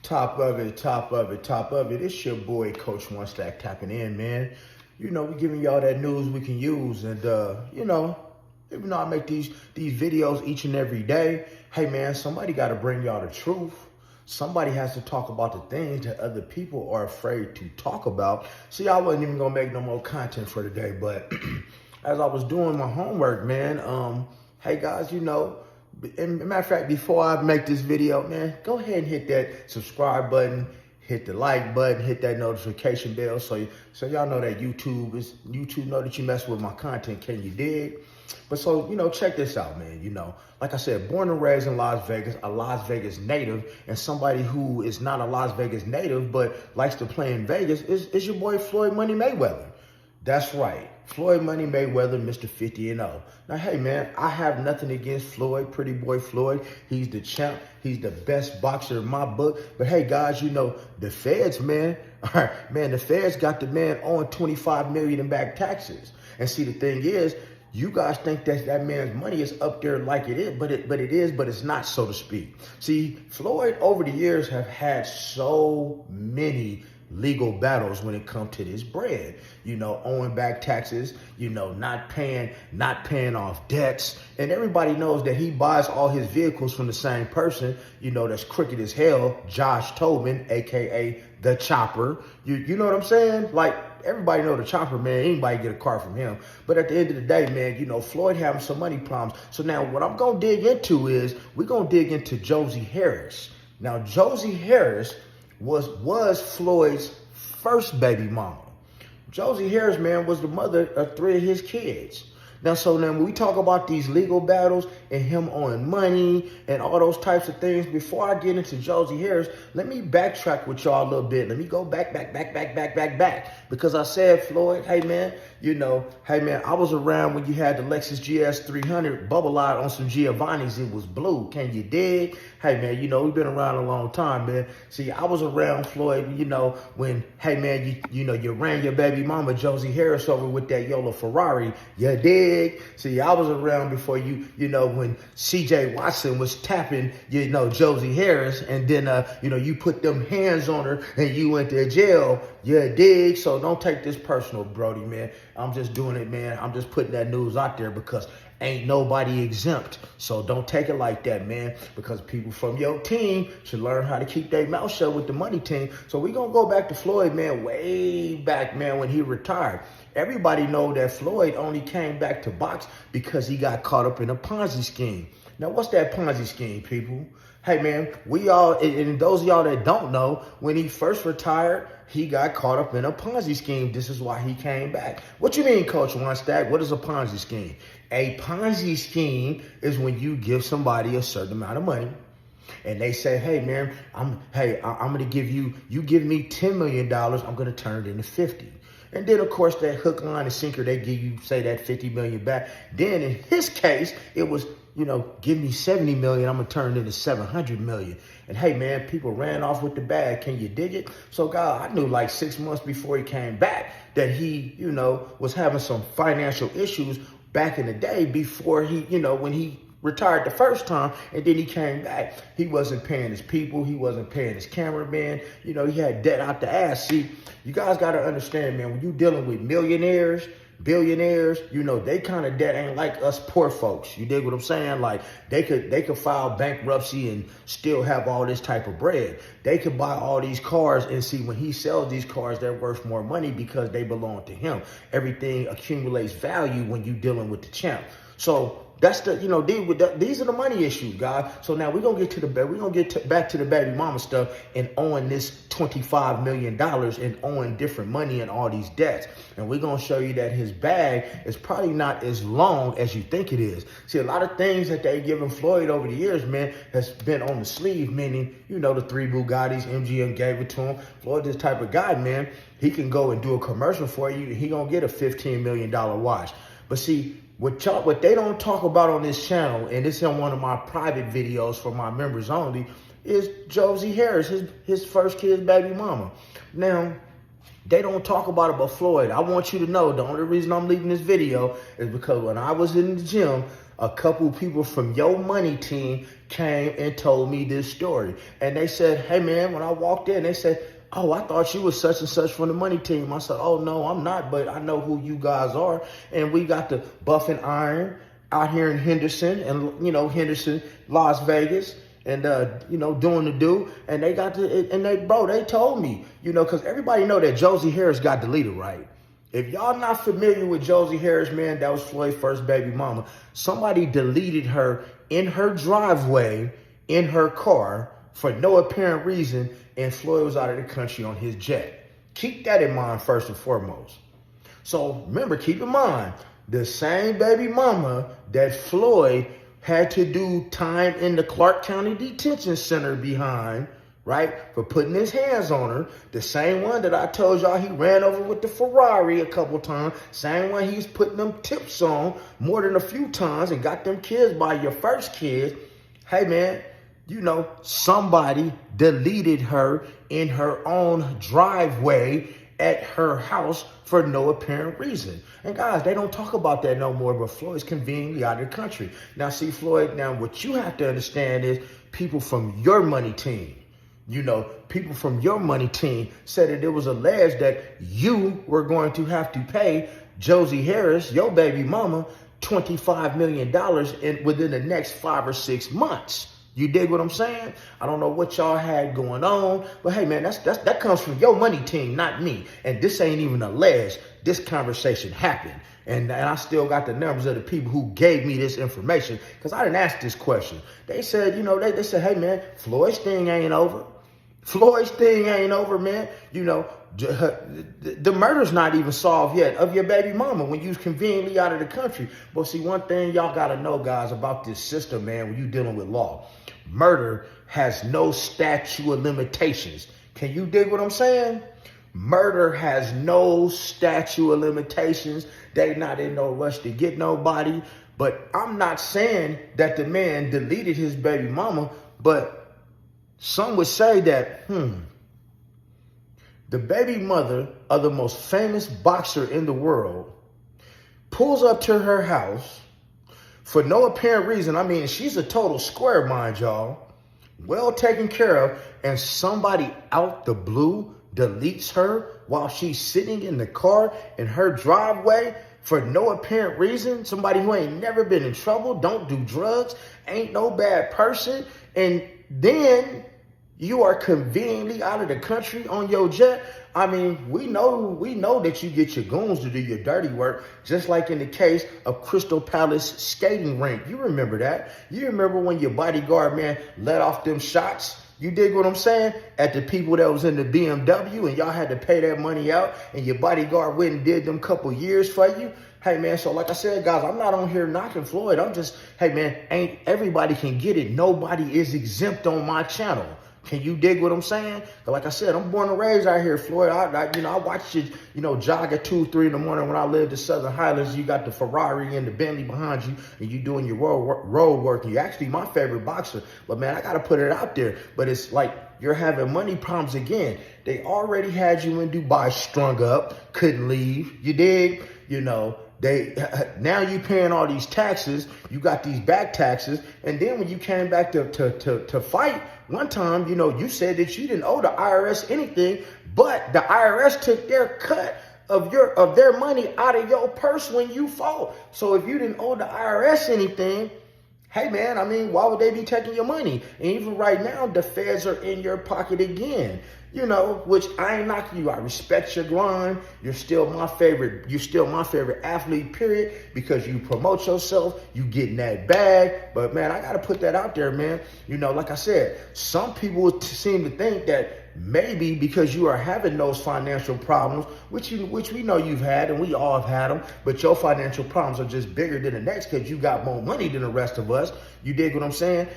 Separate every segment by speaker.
Speaker 1: Top of it, top of it, top of it. It's your boy, Coach One Stack, tapping in, man. You know, we giving y'all that news we can use. And, you know, even though I make these videos each and every day, hey, man, somebody got to bring y'all the truth. Somebody has to talk about the things that other people are afraid to talk about. See, I wasn't even going to make no more content for today, but as I was doing my homework, man, hey, guys, you know, and matter of fact, before I make this video, man, go ahead and hit that subscribe button, hit the like button, hit that notification bell, so y'all know that YouTube know that you mess with my content. Can you dig? But so, you know, check this out, man. You know, like I said, born and raised in Las Vegas, a Las Vegas native, and somebody who is not a Las Vegas native but likes to play in Vegas is your boy Floyd Money Mayweather. That's right. Floyd Money Mayweather, Mr. 50-0. Now, hey, man, I have nothing against Floyd, pretty boy Floyd. He's the champ. He's the best boxer in my book. But, hey, guys, you know, the feds, man, all right, man, the feds got the man on $25 million in back taxes. And see, the thing is, you guys think that that man's money is up there like it is, but it's not, so to speak. See, Floyd over the years have had so many legal battles when it comes to this bread, you know, owing back taxes, you know, not paying off debts. And everybody knows that he buys all his vehicles from the same person, you know, that's crooked as hell, Josh Tobin, AKA the Chopper. You know what I'm saying? Like, everybody know the Chopper, man. Anybody get a car from him. But at the end of the day, man, you know, Floyd having some money problems. So now what I'm going to dig into is we're going to dig into Josie Harris. Now, Josie Harris was Floyd's first baby mama. Josie Harris, man, was the mother of 3 of his kids. Now, so now when we talk about these legal battles and him owing money and all those types of things, before I get into Josie Harris, let me backtrack with y'all a little bit. Let me go back. Because I said, Floyd, hey, man, you know, hey, man, I was around when you had the Lexus GS 300 bubble out on some Giovanni's. It was blue. Can you dig? Hey, man, you know, we've been around a long time, man. See, I was around, Floyd, you know, when, hey, man, you know, you ran your baby mama, Josie Harris, over with that Yola Ferrari. You dig? See, I was around before you know, when CJ Watson was tapping, you know, Josie Harris, and then, you know, you put them hands on her and you went to jail. You dig? So don't take this personal, Brody, man. I'm just doing it, man. I'm just putting that news out there because ain't nobody exempt. So don't take it like that, man, because people from your team should learn how to keep their mouth shut with the money team. So we're going to go back to Floyd, man, way back, man, when he retired. Everybody know that Floyd only came back to box because he got caught up in a Ponzi scheme. Now, what's that Ponzi scheme, people? Hey, man, we all, and those of y'all that don't know, when he first retired, he got caught up in a Ponzi scheme. This is why he came back. What you mean, Coach One Stack? What is a Ponzi scheme? A Ponzi scheme is when you give somebody a certain amount of money and they say, hey, man, I'm going to give you give me $10 million. I'm going to turn it into 50. And then, of course, that hook, line, and sinker, they give you, say, that 50 million back. Then in his case, it was, you know, give me 70 million. I'm going to turn it into 700 million. And hey, man, people ran off with the bag. Can you dig it? So, God, I knew like 6 months before he came back that he, you know, was having some financial issues back in the day before he, you know, when he retired the first time, and then he came back. He wasn't paying his people. He wasn't paying his cameraman. You know, he had debt out the ass. See, you guys got to understand, man, when you're dealing with millionaires, billionaires, you know, they kind of debt ain't like us poor folks. You dig what I'm saying? Like, they could file bankruptcy and still have all this type of bread. They could buy all these cars, and see, when he sells these cars, they're worth more money because they belong to him. Everything accumulates value when you're dealing with the champ. So that's the, you know, these are the money issues, guys. So now we're gonna get back to the baby mama stuff and owing this $25 million and owing different money and all these debts. And we're gonna show you that his bag is probably not as long as you think it is. See, a lot of things that they given Floyd over the years, man, has been on the sleeve, meaning, you know, the 3 Bugattis, MGM gave it to him. Floyd, this type of guy, man, he can go and do a commercial for you. He gonna get a $15 million watch. But see, what they don't talk about on this channel, and this is one of my private videos for my members only, is Josie Harris, his first kid's baby mama. Now, they don't talk about it, but Floyd, I want you to know the only reason I'm leaving this video is because when I was in the gym, a couple people from your money team came and told me this story. And they said, hey man, when I walked in, they said, oh, I thought you was such and such from the money team. I said, oh no, I'm not, but I know who you guys are. And we got the Buff and Iron out here in Henderson and, Henderson, Las Vegas. And, doing the do. And they got to, and they told me, because everybody know that Josie Harris got deleted, right? If y'all not familiar with Josie Harris, man, that was Floyd's first baby mama. Somebody deleted her in her driveway, in her car, for no apparent reason, and Floyd was out of the country on his jet. Keep that in mind first and foremost. So remember, keep in mind, the same baby mama that Floyd had to do time in the Clark County Detention Center behind, right, for putting his hands on her. The same one that I told y'all he ran over with the Ferrari a couple times. Same one he's putting them tips on more than a few times and got them kids by your first kid. Hey, man, somebody deleted her in her own driveway at her house for no apparent reason. And guys, they don't talk about that no more, but Floyd's conveniently out of the country. Now, see, Floyd, now what you have to understand is people from your money team, people from your money team said that it was alleged that you were going to have to pay Josie Harris, your baby mama, $25 million within the next 5 or 6 months. You dig what I'm saying? I don't know what y'all had going on, but hey, man, that comes from your money team, not me. And this ain't even alleged. This conversation happened. And I still got the numbers of the people who gave me this information because I didn't ask this question. They said, they said, hey, man, Floyd's thing ain't over. Floyd's thing ain't over, man. The murder's not even solved yet of your baby mama when you conveniently out of the country. But see, one thing y'all got to know, guys, about this system, man, when you dealing with law, murder has no statute of limitations. Can you dig what I'm saying? Murder has no statute of limitations. They not in no rush to get nobody. But I'm not saying that the man deleted his baby mama, but some would say that, the baby mother of the most famous boxer in the world pulls up to her house for no apparent reason. I mean, she's a total square, mind y'all, well taken care of, and somebody out the blue deletes her while she's sitting in the car in her driveway for no apparent reason. Somebody who ain't never been in trouble, don't do drugs, ain't no bad person, and then you are conveniently out of the country on your jet. I mean, we know that you get your goons to do your dirty work, just like in the case of Crystal Palace skating rink. You remember that. You remember when your bodyguard, man, let off them shots? You dig what I'm saying? At the people that was in the BMW and y'all had to pay that money out and your bodyguard went and did them couple years for you. Hey, man, so like I said, guys, I'm not on here knocking Floyd. I'm just, hey, man, ain't everybody can get it. Nobody is exempt on my channel. Can you dig what I'm saying? Like I said, I'm born and raised out here, Floyd. I watched you, jog at 2, 3 in the morning when I lived in Southern Highlands. You got the Ferrari and the Bentley behind you, and you doing your road work. You're actually my favorite boxer. But, man, I got to put it out there. But it's like you're having money problems again. They already had you in Dubai strung up, couldn't leave. You dig? Now you paying all these taxes. You got these back taxes. And then when you came back to fight one time, you said that you didn't owe the IRS anything, but the IRS took their cut of their money out of your purse when you fought. So if you didn't owe the IRS anything, hey, man, I mean, why would they be taking your money? And even right now, the feds are in your pocket again. Which I ain't knocking you. I respect your grind. You're still my favorite. You're still my favorite athlete, period, because you promote yourself. You get in that bag. But, man, I got to put that out there, man. Like I said, some people seem to think that maybe because you are having those financial problems, which we know you've had, and we all have had them, but your financial problems are just bigger than the next because you got more money than the rest of us. You dig what I'm saying?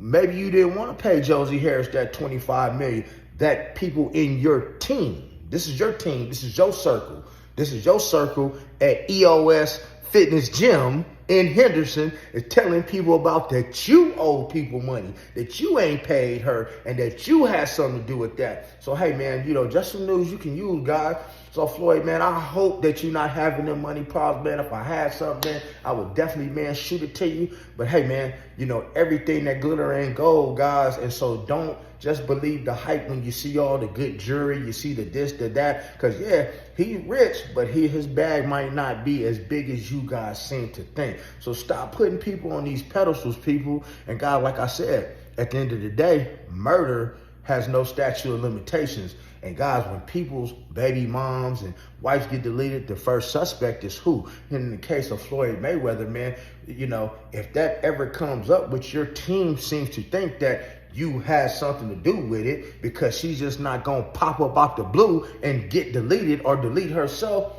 Speaker 1: Maybe you didn't want to pay Josie Harris that $25 million. That people in your team. This is your team. This is your circle. This is your circle at EOS Fitness Gym. in Henderson is telling people about that you owe people money, that you ain't paid her, and that you had something to do with that. So, hey, man, just some news you can use, guys. So, Floyd, man, I hope that you're not having them money problems, man. If I had something, man, I would definitely, man, shoot it to you. But, hey, man, everything that glitter ain't gold, guys. And so don't just believe the hype when you see all the good jewelry, you see the this, the that. Because, yeah, he's rich, but his bag might not be as big as you guys seem to think. So stop putting people on these pedestals, people. And, guys, like I said, at the end of the day, murder has no statute of limitations. And guys, when people's baby moms and wives get deleted, the first suspect is who? In the case of Floyd Mayweather, man, if that ever comes up, which your team seems to think that you had something to do with it, because she's just not going to pop up out the blue and get deleted or delete herself.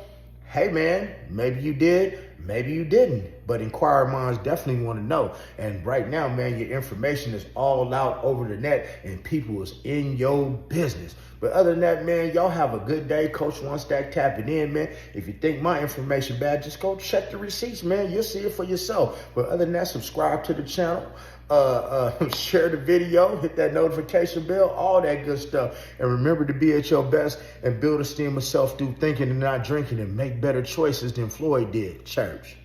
Speaker 1: Hey, man, maybe you did, maybe you didn't. But inquiring minds definitely want to know. And right now, man, your information is all out over the net and people is in your business. But other than that, man, y'all have a good day. Coach One Stack tapping in, man. If you think my information bad, just go check the receipts, man. You'll see it for yourself. But other than that, subscribe to the channel. Share the video, hit that notification bell, all that good stuff. And remember to be at your best and build esteem of self through thinking and not drinking, and make better choices than Floyd did. Church.